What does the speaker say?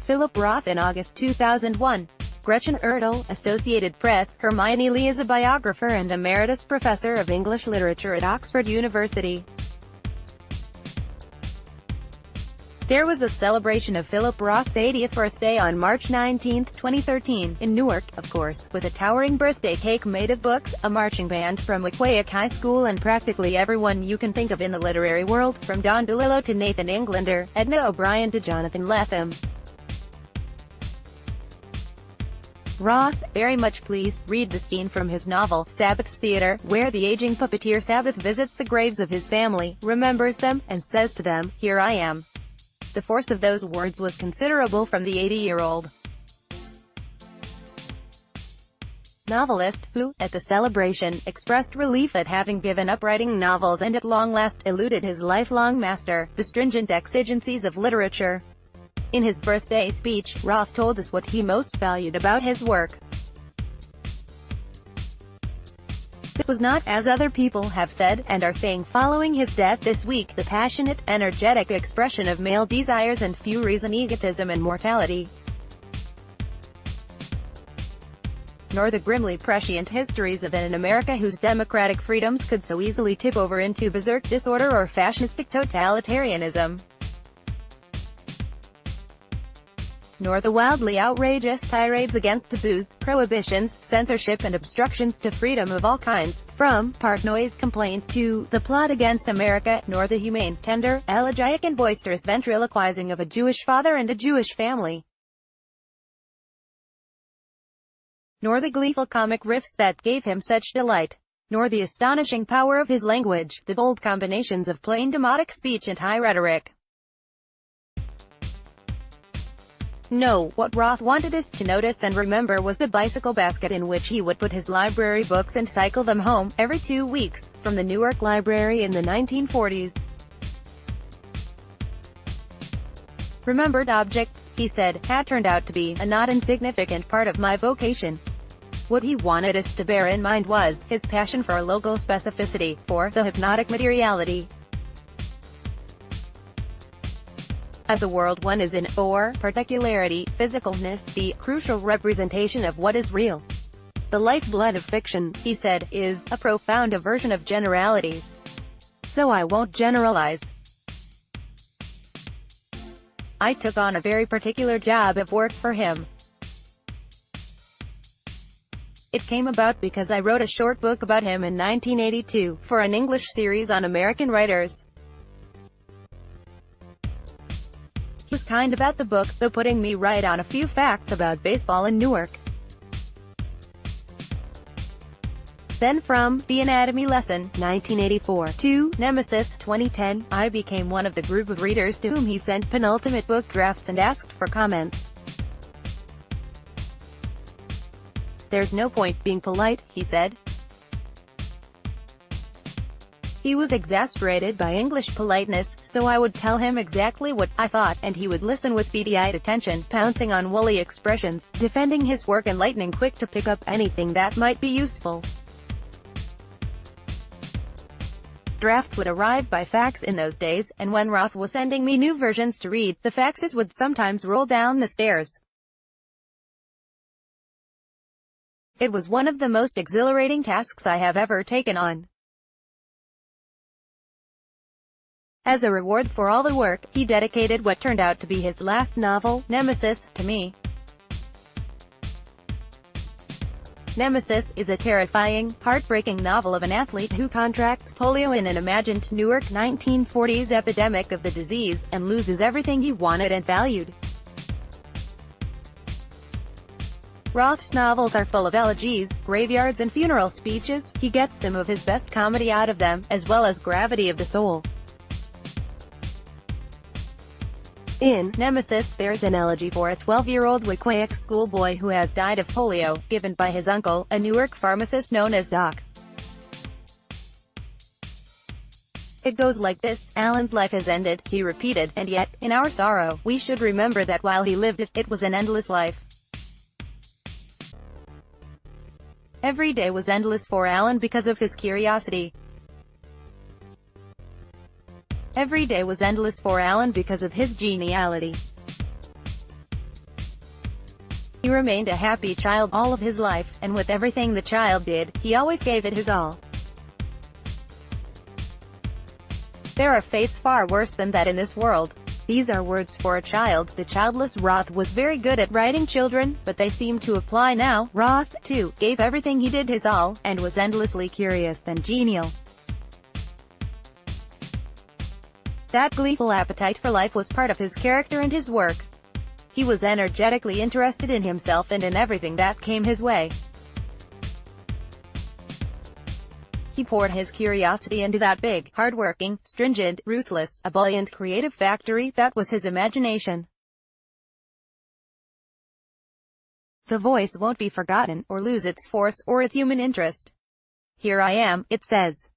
Philip Roth in August 2001. Gretchen Ertl, Associated Press. Hermione Lee is a biographer and emeritus professor of English literature at Oxford University. There was a celebration of Philip Roth's 80th birthday on March 19, 2013, in Newark, of course, with a towering birthday cake made of books, a marching band from Weequahic High School and practically everyone you can think of in the literary world, from Don DeLillo to Nathan Englander, Edna O'Brien to Jonathan Lethem. Roth, very much pleased, read the scene from his novel, Sabbath's Theatre, where the aging puppeteer Sabbath visits the graves of his family, remembers them, and says to them, "Here I am." The force of those words was considerable from the 80-year-old novelist, who, at the celebration, expressed relief at having given up writing novels and at long last eluded his lifelong master, the stringent exigencies of literature. In his birthday speech, Roth told us what he most valued about his work. This was not, as other people have said, and are saying following his death this week, the passionate, energetic expression of male desires and furies and egotism and mortality, nor the grimly prescient histories of an America whose democratic freedoms could so easily tip over into berserk disorder or fascistic totalitarianism, nor the wildly outrageous tirades against taboos, prohibitions, censorship and obstructions to freedom of all kinds, from Partnoy's complaint to the plot against America, nor the humane, tender, elegiac and boisterous ventriloquizing of a Jewish father and a Jewish family, nor the gleeful comic riffs that gave him such delight, nor the astonishing power of his language, the bold combinations of plain demotic speech and high rhetoric. No, what Roth wanted us to notice and remember was the bicycle basket in which he would put his library books and cycle them home, every 2 weeks, from the Newark Library in the 1940s. Remembered objects, he said, had turned out to be a not insignificant part of my vocation. What he wanted us to bear in mind was his passion for local specificity, for the hypnotic materiality of the world one is in, for particularity, physicalness, the crucial representation of what is real. The lifeblood of fiction, he said, is a profound aversion of generalities. So I won't generalize. I took on a very particular job of work for him. It came about because I wrote a short book about him in 1982, for an English series on American writers. He was kind about the book, though putting me right on a few facts about baseball in Newark. Then from The Anatomy Lesson, 1984, to Nemesis, 2010, I became one of the group of readers to whom he sent penultimate book drafts and asked for comments. There's no point being polite, he said. He was exasperated by English politeness, so I would tell him exactly what I thought, and he would listen with beady-eyed attention, pouncing on woolly expressions, defending his work and lightning quick to pick up anything that might be useful. Drafts would arrive by fax in those days, and when Roth was sending me new versions to read, the faxes would sometimes roll down the stairs. It was one of the most exhilarating tasks I have ever taken on. As a reward for all the work, he dedicated what turned out to be his last novel, Nemesis, to me. Nemesis is a terrifying, heartbreaking novel of an athlete who contracts polio in an imagined Newark 1940s epidemic of the disease, and loses everything he wanted and valued. Roth's novels are full of elegies, graveyards and funeral speeches. He gets some of his best comedy out of them, as well as gravity of the soul. In Nemesis, there's an elegy for a 12-year-old Weequahic schoolboy who has died of polio, given by his uncle, a Newark pharmacist known as Doc. It goes like this: Alan's life has ended, he repeated, and yet, in our sorrow, we should remember that while he lived it, it was an endless life. Every day was endless for Alan because of his curiosity. Every day was endless for Alan because of his geniality. He remained a happy child all of his life, and with everything the child did, he always gave it his all. There are fates far worse than that in this world. These are words for a child. The childless Roth was very good at writing children, but they seem to apply now. Roth, too, gave everything he did his all, and was endlessly curious and genial. That gleeful appetite for life was part of his character and his work. He was energetically interested in himself and in everything that came his way. He poured his curiosity into that big, hard-working, stringent, ruthless, ebullient creative factory that was his imagination. The voice won't be forgotten, or lose its force, or its human interest. Here I am, it says.